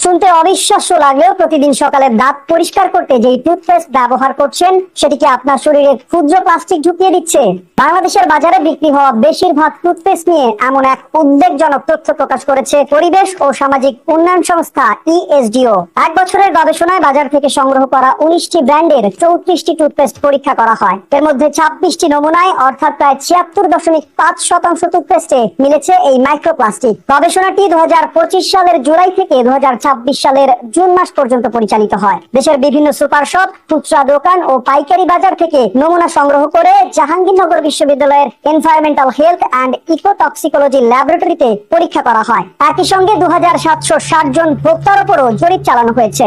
শুনতে অবিশ্বাস্য লাগলেও প্রতিদিন সকালে দাঁত পরিষ্কার করতে যেই টুথপেস্ট ব্যবহার করছেন সেটি কি আপনার শরীরে ক্ষুদ্র প্লাস্টিক ঢুকিয়ে দিচ্ছে? বাংলাদেশের বাজারে বিক্রি হওয়া বেশিরভাগ টুথপেস্ট নিয়ে এমন এক উদ্বেগজনক তথ্য প্রকাশ করেছে পরিবেশ ও সামাজিক উন্নয়ন সংস্থা ইএসডিও। 1 বছরের গবেষণায় বাজার থেকে সংগ্রহ করা 19টি ব্র্যান্ডের 34টি টুথপেস্ট পরীক্ষা করা হয়। এর মধ্যে 26টি নমুনায় অর্থাৎ প্রায় 76.5% টুথপেস্টে মিলেছে এই মাইক্রোপ্লাস্টিক। গবেষণাটি 2025 সালের জুলাই থেকে 2026 সালের জুন মাস পর্যন্ত পরিচালিত হয়। দেশের বিভিন্ন সুপার শপ, খুচরা দোকান ও পাইকারি বাজার থেকে নমুনা সংগ্রহ করে জাহাঙ্গীরনগর বিশ্ববিদ্যালয়ের এনভায়রনমেন্টাল হেলথ অ্যান্ড ইকোটক্সিকোলজি ল্যাবরেটরিতে পরীক্ষা করা হয়। একই সঙ্গে 2760 জন ভোক্তার উপরও জরিপ চালানো হয়েছে।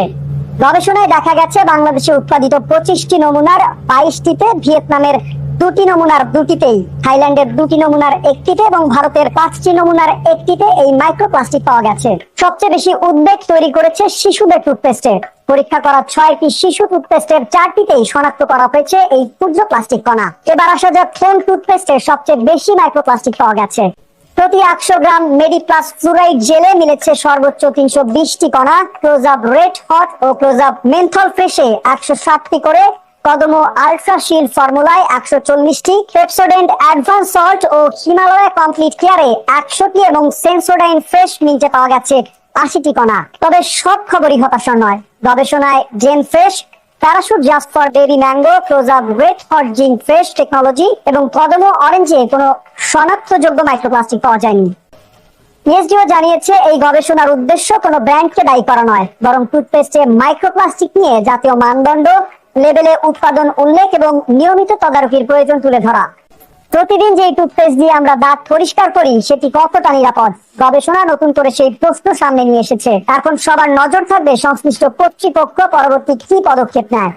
গবেষণায় দেখা গেছে বাংলাদেশে উৎপাদিত 25টি নমুনার 22টিতে, ভিয়েতনামের 2টি নমুনার 2টিতেই, থাইল্যান্ডের 2টি নমুনার 1টিতে এবং ভারতের 5টি নমুনার 1টিতে এই মাইক্রোপ্লাস্টিক পাওয়া গেছে। সবচেয়ে বেশি উদ্বেগ তৈরি করেছে শিশুদের টুথপেস্টে। পরীক্ষা করা 6টি শিশু টুথপেস্টের 4টিতেই শনাক্ত করা হয়েছে এই ক্ষুদ্র প্লাস্টিক কণা। এবার আসা যাক কোন টুথপেস্টে সবচেয়ে বেশি মাইক্রোপ্লাস্টিক পাওয়া গেছে। প্রতি 100 গ্রাম মেডিপ্লাস ফ্লুরাইড জেলে মিলেছে সর্বোচ্চ 320টি কণা। ক্লোজআপ রেড হট ও ক্লোজআপ মেন্থল ফ্রেশে 160টি করে, কদমো আলট্রা শিল্ড ফর্মুলায় 140টি, পেপসোডেন্ট অ্যাডভান্স সল্ট ও হিমালয়া কমপ্লিট কেয়ারে 100টি এবং সেন্সোডাইন ফ্রেশ মিন্টে পাওয়া গেছে 80টি কণা। তবে সব খবরই হতাশার নয়। গবেষণায় gene fresh, Parachute just for baby mango, Closeup red hot gene fresh technology এবং কদমো অরেঞ্জে কোনো শনাক্তযোগ্য মাইক্রোপ্লাস্টিক পাওয়া যায়নি। ইএসডিও জানিয়েছে এই গবেষণার উদ্দেশ্য কোনো ব্র্যান্ডকে দায়ী করা নয়, বরং টুথপেস্টে মাইক্রোপ্লাস্টিক নিয়ে জাতীয় মানদণ্ড, লেবেলে উৎপাদন উল্লেখ এবং নিয়মিত তদারকির প্রয়োজন তুলে ধরা। প্রতিদিন যে টুথপেস্ট দিয়ে আমরা দাঁত পরিষ্কার করি সেটি কতটা নিরাপদ? গবেষণা নতুন করে সেই প্রশ্ন সামনে নিয়ে এসেছে। এখন সবার নজর থাকবে সংশ্লিষ্ট কর্তৃপক্ষ পরবর্তী কি পদক্ষেপ নেয়।